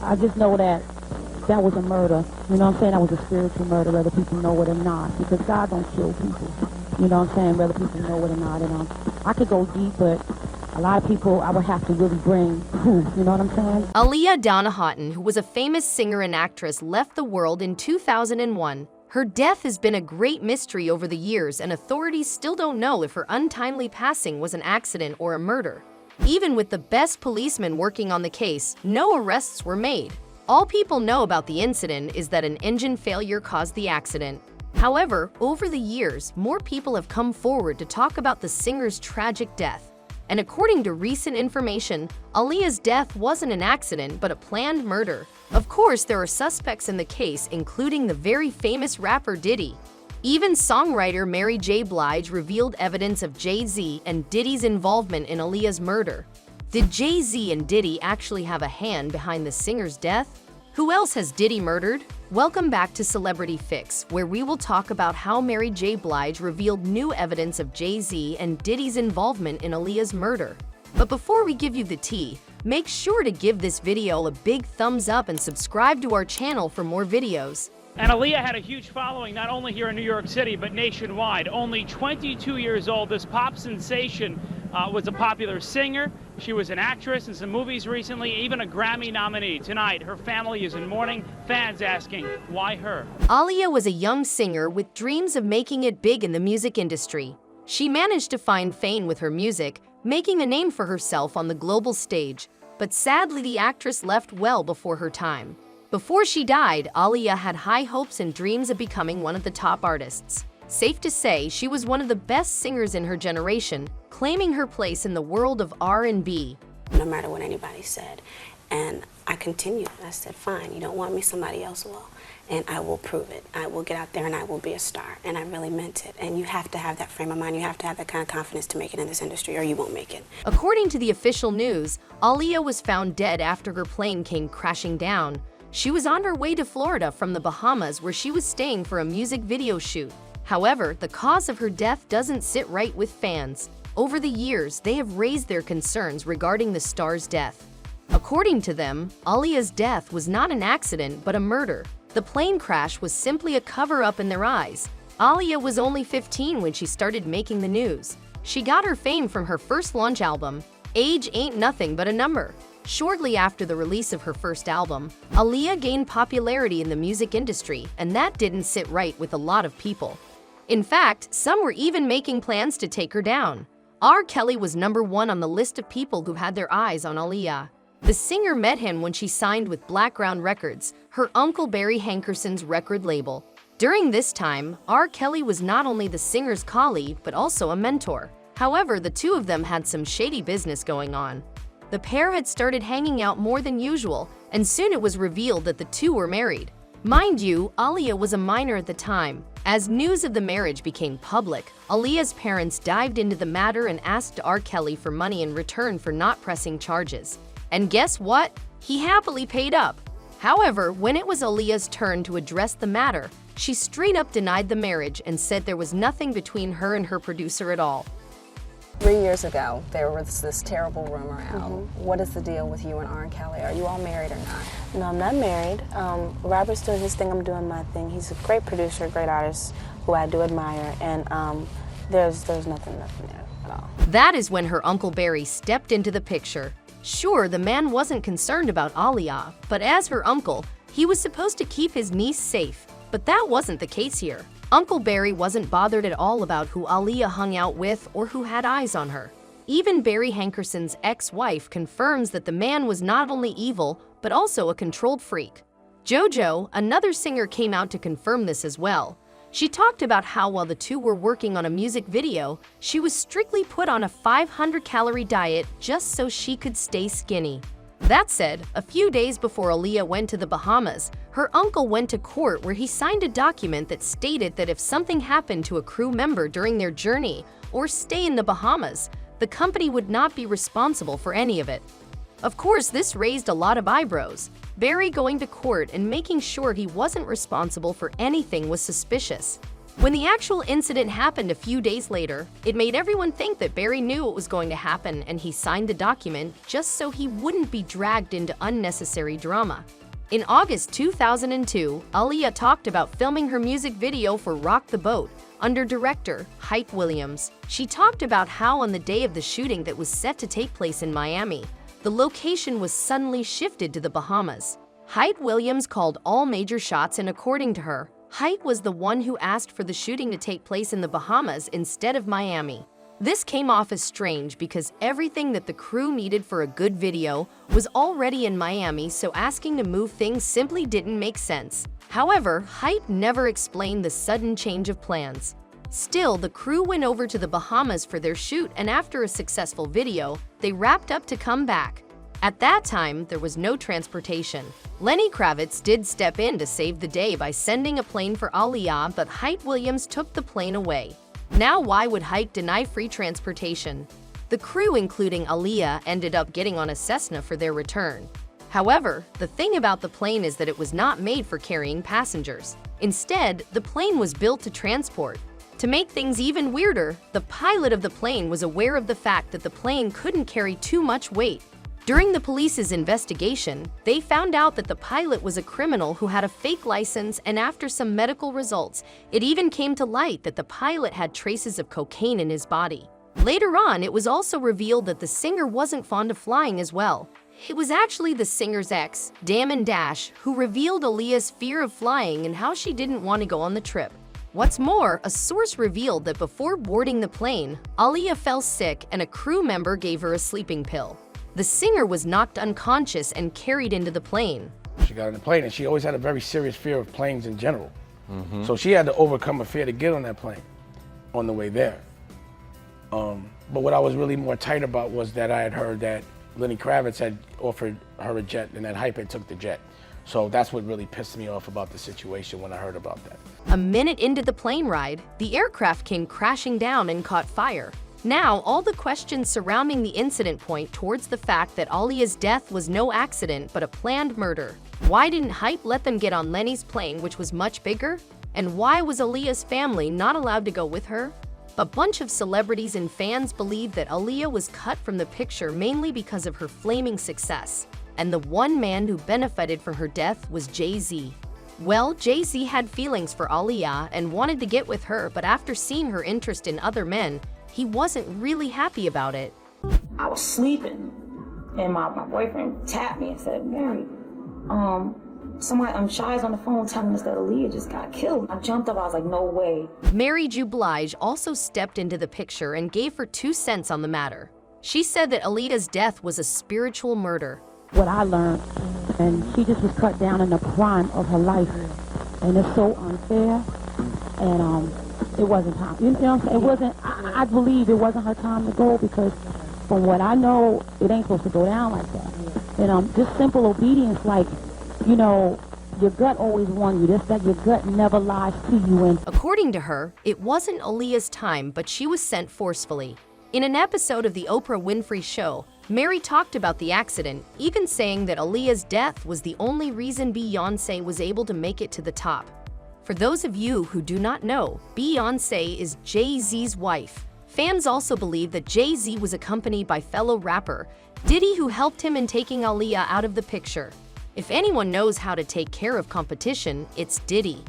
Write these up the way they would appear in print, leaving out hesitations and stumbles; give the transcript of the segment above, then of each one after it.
I just know that that was a murder. You know what I'm saying? That was a spiritual murder, whether people know it or not. Because God don't kill people. You know what I'm saying? Whether people know it or not. And I could go deep, but a lot of people I would have to really bring proof. You know what I'm saying? Aaliyah Donna Houghton, who was a famous singer and actress, left the world in 2001. Her death has been a great mystery over the years, and authorities still don't know if her untimely passing was an accident or a murder. Even with the best policemen working on the case, no arrests were made. All people know about the incident is that an engine failure caused the accident. However, over the years, more people have come forward to talk about the singer's tragic death. And according to recent information, Aaliyah's death wasn't an accident but a planned murder. Of course, there are suspects in the case, including the very famous rapper Diddy. Even songwriter Mary J. Blige revealed evidence of Jay-Z and Diddy's involvement in Aaliyah's murder. Did Jay-Z and Diddy actually have a hand behind the singer's death? Who else has Diddy murdered? Welcome back to Celebrity Fix, where we will talk about how Mary J. Blige revealed new evidence of Jay-Z and Diddy's involvement in Aaliyah's murder. But before we give you the tea, make sure to give this video a big thumbs up and subscribe to our channel for more videos. And Aaliyah had a huge following not only here in New York City, but nationwide. Only 22 years old, this pop sensation was a popular singer. She was an actress in some movies recently, even a Grammy nominee. Tonight, her family is in mourning, fans asking, why her? Aaliyah was a young singer with dreams of making it big in the music industry. She managed to find fame with her music, making a name for herself on the global stage. But sadly, the actress left well before her time. Before she died, Aaliyah had high hopes and dreams of becoming one of the top artists. Safe to say, she was one of the best singers in her generation, claiming her place in the world of R&B. No matter what anybody said. And I continued. I said, fine, you don't want me, somebody else will. And I will prove it. I will get out there and I will be a star. And I really meant it. And you have to have that frame of mind. You have to have that kind of confidence to make it in this industry, or you won't make it. According to the official news, Aaliyah was found dead after her plane came crashing down. She was on her way to Florida from the Bahamas, where she was staying for a music video shoot. However, the cause of her death doesn't sit right with fans. Over the years, they have raised their concerns regarding the star's death. According to them, Aaliyah's death was not an accident but a murder. The plane crash was simply a cover-up in their eyes. Aaliyah was only 15 when she started making the news. She got her fame from her first launch album, Age Ain't Nothing But a Number. Shortly after the release of her first album, Aaliyah gained popularity in the music industry, and that didn't sit right with a lot of people. In fact, some were even making plans to take her down. R. Kelly was #1 on the list of people who had their eyes on Aaliyah. The singer met him when she signed with Blackground Records, her uncle Barry Hankerson's record label. During this time, R. Kelly was not only the singer's colleague, but also a mentor. However, the two of them had some shady business going on. The pair had started hanging out more than usual, and soon it was revealed that the two were married. Mind you, Aaliyah was a minor at the time. As news of the marriage became public, Aaliyah's parents dived into the matter and asked R. Kelly for money in return for not pressing charges. And guess what? He happily paid up. However, when it was Aaliyah's turn to address the matter, she straight up denied the marriage and said there was nothing between her and her producer at all. 3 years ago, there was this terrible rumor out. What is the deal with you and R. Kelly? Are you all married or not? No, I'm not married. Robert's doing his thing, I'm doing my thing. He's a great producer, great artist who I do admire, and there's nothing there at all. That is when her Uncle Barry stepped into the picture. Sure, the man wasn't concerned about Aaliyah, but as her uncle, he was supposed to keep his niece safe. But that wasn't the case here. Uncle Barry wasn't bothered at all about who Aaliyah hung out with or who had eyes on her. Even Barry Hankerson's ex-wife confirms that the man was not only evil, but also a controlled freak. JoJo, another singer, came out to confirm this as well. She talked about how while the two were working on a music video, she was strictly put on a 500-calorie diet just so she could stay skinny. That said, a few days before Aaliyah went to the Bahamas, her uncle went to court where he signed a document that stated that if something happened to a crew member during their journey or stay in the Bahamas, the company would not be responsible for any of it. Of course, this raised a lot of eyebrows. Barry going to court and making sure he wasn't responsible for anything was suspicious. When the actual incident happened a few days later, it made everyone think that Barry knew what was going to happen and he signed the document just so he wouldn't be dragged into unnecessary drama. In August 2002, Aaliyah talked about filming her music video for Rock the Boat under director Hype Williams. She talked about how on the day of the shooting that was set to take place in Miami, the location was suddenly shifted to the Bahamas. Hype Williams called all major shots, and according to her, Hype was the one who asked for the shooting to take place in the Bahamas instead of Miami. This came off as strange because everything that the crew needed for a good video was already in Miami, so asking to move things simply didn't make sense. However, Hype never explained the sudden change of plans. Still, the crew went over to the Bahamas for their shoot, and after a successful video, they wrapped up to come back. At that time, there was no transportation. Lenny Kravitz did step in to save the day by sending a plane for Aaliyah, but Hype Williams took the plane away. Now, why would Hype deny free transportation? The crew, including Aaliyah, ended up getting on a Cessna for their return. However, the thing about the plane is that it was not made for carrying passengers. Instead, the plane was built to transport. To make things even weirder, the pilot of the plane was aware of the fact that the plane couldn't carry too much weight. During the police's investigation, they found out that the pilot was a criminal who had a fake license, and after some medical results, it even came to light that the pilot had traces of cocaine in his body. Later on, it was also revealed that the singer wasn't fond of flying as well. It was actually the singer's ex, Damon Dash, who revealed Aaliyah's fear of flying and how she didn't want to go on the trip. What's more, a source revealed that before boarding the plane, Aaliyah fell sick and a crew member gave her a sleeping pill. The singer was knocked unconscious and carried into the plane. She got on the plane, and she always had a very serious fear of planes in general. So she had to overcome a fear to get on that plane on the way there. But what I was really more tight about was that I had heard that Lenny Kravitz had offered her a jet and that Hype had took the jet. So that's what really pissed me off about the situation when I heard about that. A minute into the plane ride, the aircraft came crashing down and caught fire. Now, all the questions surrounding the incident point towards the fact that Aaliyah's death was no accident but a planned murder. Why didn't Hype let them get on Lenny's plane, which was much bigger? And why was Aaliyah's family not allowed to go with her? A bunch of celebrities and fans believe that Aaliyah was cut from the picture mainly because of her flaming success. And the one man who benefited from her death was Jay-Z. Well, Jay-Z had feelings for Aaliyah and wanted to get with her, but after seeing her interest in other men, he wasn't really happy about it. I was sleeping, and my boyfriend tapped me and said, Mary, Shy's on the phone telling us that Aaliyah just got killed. I jumped up, I was like, no way. Mary Blige also stepped into the picture and gave her 2 cents on the matter. She said that Aaliyah's death was a spiritual murder. What I learned, and she just was cut down in the prime of her life, and it's so unfair, and it wasn't time. You know what I'm saying? It wasn't, I believe it wasn't her time to go, because from what I know, it ain't supposed to go down like that. And just simple obedience, like, you know, your gut always won you. Just that your gut never lies to you. And according to her, it wasn't Aaliyah's time, but she was sent forcefully. In an episode of the Oprah Winfrey Show, Mary talked about the accident, even saying that Aaliyah's death was the only reason Beyoncé was able to make it to the top. For those of you who do not know, Beyoncé is Jay-Z's wife. Fans also believe that Jay-Z was accompanied by fellow rapper Diddy, who helped him in taking Aaliyah out of the picture. If anyone knows how to take care of competition, it's Diddy.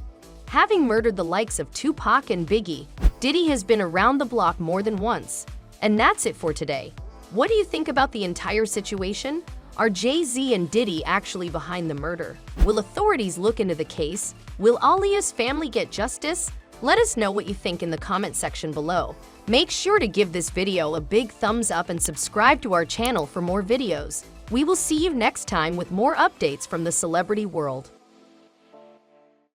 Having murdered the likes of Tupac and Biggie, Diddy has been around the block more than once. And that's it for today. What do you think about the entire situation? Are Jay-Z and Diddy actually behind the murder? Will authorities look into the case? Will Aaliyah's family get justice? Let us know what you think in the comment section below. Make sure to give this video a big thumbs up and subscribe to our channel for more videos. We will see you next time with more updates from the celebrity world.